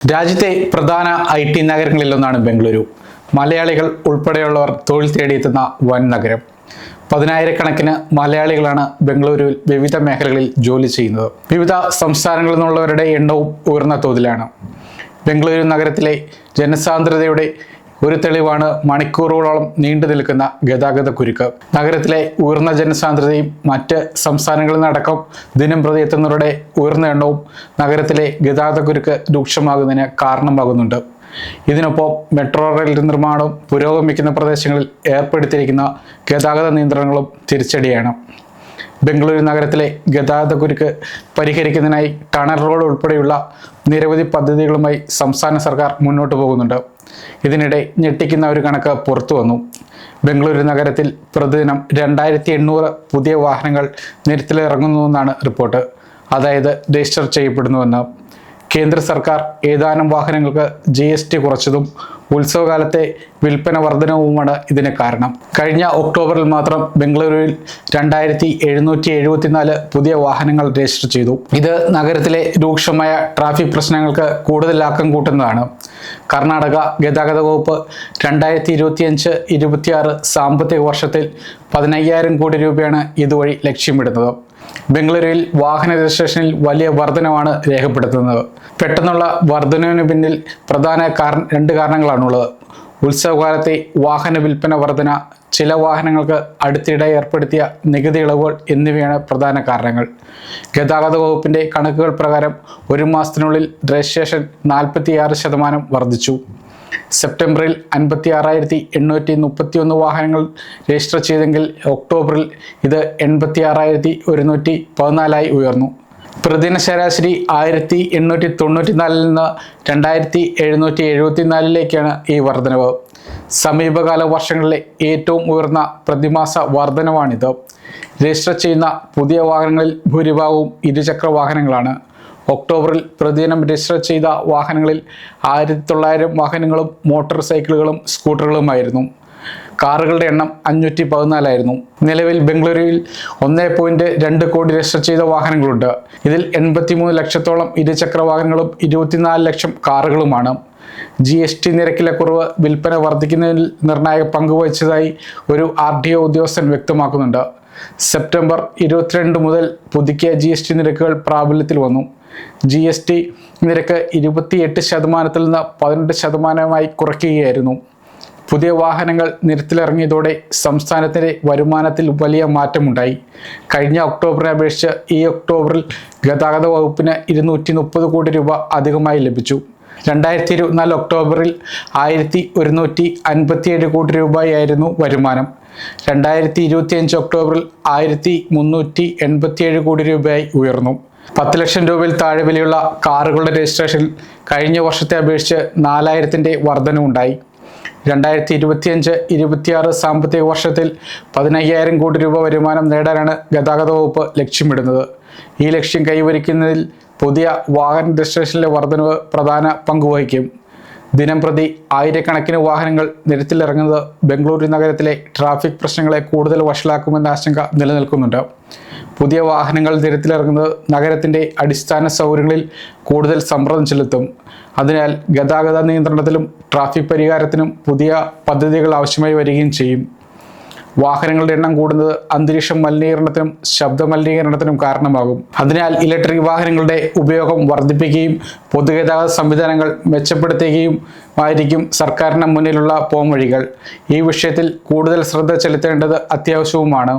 രാജ്യത്തെ പ്രധാന IT നഗരങ്ങളിലൊന്നാണ് ബംഗളൂരു. മലയാളികൾ ഉൾപ്പെടെയുള്ളവർ തൊഴിൽ തേടിയെത്തുന്ന വൻ നഗരം. പതിനായിരക്കണക്കിന് മലയാളികളാണ് ബംഗളൂരുവിൽ വിവിധ മേഖലകളിൽ ജോലി ചെയ്യുന്നത്. വിവിധ സംസ്ഥാനങ്ങളിൽ നിന്നുള്ളവരുടെ എണ്ണവും ഉയർന്ന തോതിലാണ്. ബംഗളൂരു നഗരത്തിലെ ജനസാന്ദ്രതയുടെ ഒരു തെളിവാണ് മണിക്കൂറുകളോളം നീണ്ടു നിൽക്കുന്ന ഗതാഗത കുരുക്ക്. നഗരത്തിലെ ഉയർന്ന ജനസാന്ദ്രതയും മറ്റ് സംസ്ഥാനങ്ങളിൽ നിന്നടക്കം ദിനം പ്രതി എത്തുന്നവരുടെ ഉയർന്ന എണ്ണവും നഗരത്തിലെ ഗതാഗത കുരുക്ക് രൂക്ഷമാകുന്നതിന് കാരണമാകുന്നുണ്ട്. ഇതിനൊപ്പം മെട്രോ റെയിൽ നിർമ്മാണവും പുരോഗമിക്കുന്ന പ്രദേശങ്ങളിൽ ഏർപ്പെടുത്തിയിരിക്കുന്ന ഗതാഗത നിയന്ത്രണങ്ങളും തിരിച്ചടിയാണ്. ബംഗളൂരു നഗരത്തിലെ ഗതാഗത കുരുക്ക് പരിഹരിക്കുന്നതിനായി ടണൽ റോഡ് ഉൾപ്പെടെയുള്ള നിരവധി പദ്ധതികളുമായി സംസ്ഥാന സർക്കാർ മുന്നോട്ട് പോകുന്നുണ്ട്. ഇതിനിടെ ഞെട്ടിക്കുന്ന ഒരു കണക്ക് പുറത്തു വന്നു. ബംഗളൂരു നഗരത്തിൽ പ്രതിദിനം 2800 പുതിയ വാഹനങ്ങൾ നിരത്തിലിറങ്ങുന്നുവെന്നാണ് റിപ്പോർട്ട്. അതായത് രജിസ്റ്റർ ചെയ്യപ്പെടുന്നുവെന്ന്. കേന്ദ്ര സർക്കാർ ഏതാനും വാഹനങ്ങൾക്ക് GST കുറച്ചതും ഉത്സവകാലത്തെ വിൽപ്പന വർധനവുമാണ് ഇതിന് കാരണം. കഴിഞ്ഞ ഒക്ടോബറിൽ മാത്രം ബംഗളൂരുവിൽ 2774 പുതിയ വാഹനങ്ങൾ രജിസ്റ്റർ ചെയ്തു. ഇത് നഗരത്തിലെ രൂക്ഷമായ ട്രാഫിക് പ്രശ്നങ്ങൾക്ക് കൂടുതൽ ആക്കം കൂട്ടുന്നതാണ്. കർണാടക ഗതാഗത വകുപ്പ് 2025-26 സാമ്പത്തിക വർഷത്തിൽ 15,000 കോടി രൂപയാണ് ഇതുവഴി ലക്ഷ്യമിടുന്നത്. ബംഗളൂരുവിൽ വാഹന രജിസ്ട്രേഷനിൽ വലിയ വർധനവാണ് രേഖപ്പെടുത്തുന്നത്. പെട്ടെന്നുള്ള വർധനവിന് പിന്നിൽ പ്രധാന രണ്ട് കാരണങ്ങളാണുള്ളത്. ഉത്സവകാലത്തെ വാഹന വിൽപ്പന വർധന, ചില വാഹനങ്ങൾക്ക് അടുത്തിടെ ഏർപ്പെടുത്തിയ നികുതി ഇളവുകൾ എന്നിവയാണ് പ്രധാന കാരണങ്ങൾ. ഗതാഗത വകുപ്പിന്റെ കണക്കുകൾ പ്രകാരം ഒരു മാസത്തിനുള്ളിൽ രജിസ്ട്രേഷൻ 46% വർദ്ധിച്ചു. സെപ്റ്റംബറിൽ 56,831 വാഹനങ്ങൾ രജിസ്റ്റർ ചെയ്തെങ്കിൽ ഒക്ടോബറിൽ ഇത് 86,114 ഉയർന്നു. പ്രതിദിന ശരാശരി 1,894 നിന്ന് 2,774 ഈ വർധനവ്. സമീപകാല വർഷങ്ങളിലെ ഏറ്റവും ഉയർന്ന പ്രതിമാസ വർധനവാണിത്. രജിസ്റ്റർ ചെയ്യുന്ന പുതിയ വാഹനങ്ങളിൽ ഭൂരിഭാഗവും ഇരുചക്ര വാഹനങ്ങളാണ്. ഒക്ടോബറിൽ പ്രതിദിനം രജിസ്റ്റർ ചെയ്ത വാഹനങ്ങളിൽ 1900 വാഹനങ്ങളും മോട്ടോർ സൈക്കിളുകളും സ്കൂട്ടറുകളുമായിരുന്നു. കാറുകളുടെ എണ്ണം 514 നിലവിൽ ബംഗളൂരുവിൽ 1.2 കോടി രജിസ്റ്റർ ചെയ്ത വാഹനങ്ങളുണ്ട്. ഇതിൽ 83 ലക്ഷത്തോളം ഇരുചക്ര വാഹനങ്ങളും 24 ലക്ഷം കാറുകളുമാണ്. GST നിരക്കിലെ കുറവ് വിൽപ്പന വർദ്ധിക്കുന്നതിൽ നിർണായക പങ്ക് വഹിച്ചതായി ഒരു RTO ഉദ്യോഗസ്ഥൻ വ്യക്തമാക്കുന്നുണ്ട്. സെപ്റ്റംബർ 22 മുതൽ പുതുക്കിയ GST നിരക്കുകൾ പ്രാബല്യത്തിൽ വന്നു. GST നിരക്ക് 28% നിന്ന് 18% കുറയ്ക്കുകയായിരുന്നു. പുതിയ വാഹനങ്ങൾ നിരത്തിലിറങ്ങിയതോടെ സംസ്ഥാനത്തിൻ്റെ വരുമാനത്തിൽ വലിയ മാറ്റമുണ്ടായി. കഴിഞ്ഞ ഒക്ടോബറിനെ അപേക്ഷിച്ച് ഈ ഒക്ടോബറിൽ ഗതാഗത വകുപ്പിന് 230 കോടി രൂപ അധികമായി ലഭിച്ചു. 2024 ഒക്ടോബറിൽ 1,157 കോടി രൂപയായിരുന്നു വരുമാനം. 2025 ഒക്ടോബറിൽ 1,387 കോടി രൂപയായി ഉയർന്നു. 10 ലക്ഷം രൂപയിൽ താഴെ വിലയുള്ള കാറുകളുടെ രജിസ്ട്രേഷൻ കഴിഞ്ഞ വർഷത്തെ അപേക്ഷിച്ച് 4,000 വർധനവുണ്ടായി. 2025-26 സാമ്പത്തിക വർഷത്തിൽ 15,000 കോടി രൂപ വരുമാനം നേടാനാണ് ഗതാഗത വകുപ്പ് ലക്ഷ്യമിടുന്നത്. ഈ ലക്ഷ്യം കൈവരിക്കുന്നതിൽ പുതിയ വാഹന രജിസ്ട്രേഷനിലെ വർധനവ് പ്രധാന പങ്കുവഹിക്കും. ദിനം പ്രതി ആയിരക്കണക്കിന് വാഹനങ്ങൾ നിരത്തിലിറങ്ങുന്നത് ബംഗളൂരു നഗരത്തിലെ ട്രാഫിക് പ്രശ്നങ്ങളെ കൂടുതൽ വഷളാക്കുമെന്ന ആശങ്ക നിലനിൽക്കുന്നുണ്ട്. പുതിയ വാഹനങ്ങൾ നിരത്തിലിറങ്ങുന്നത് നഗരത്തിൻ്റെ അടിസ്ഥാന സൗകര്യങ്ങളിൽ കൂടുതൽ സമ്മർദ്ദം ചെലുത്തും. അതിനാൽ ഗതാഗത നിയന്ത്രണത്തിലും ട്രാഫിക് പരിഹാരത്തിനും പുതിയ പദ്ധതികൾ ആവശ്യമായി വരികയും ചെയ്യും. വാഹനങ്ങളുടെ എണ്ണം കൂടുന്നത് അന്തരീക്ഷ മലിനീകരണത്തിനും ശബ്ദ മലിനീകരണത്തിനും കാരണമാകും. അതിനാൽ ഇലക്ട്രിക് വാഹനങ്ങളുടെ ഉപയോഗം വർദ്ധിപ്പിക്കുകയും പൊതുഗതാഗത സംവിധാനങ്ങൾ മെച്ചപ്പെടുത്തുകയും ആയിരിക്കും സർക്കാരിന് മുന്നിലുള്ള പോംവഴികൾ. ഈ വിഷയത്തിൽ കൂടുതൽ ശ്രദ്ധ ചെലുത്തേണ്ടത് അത്യാവശ്യവുമാണ്.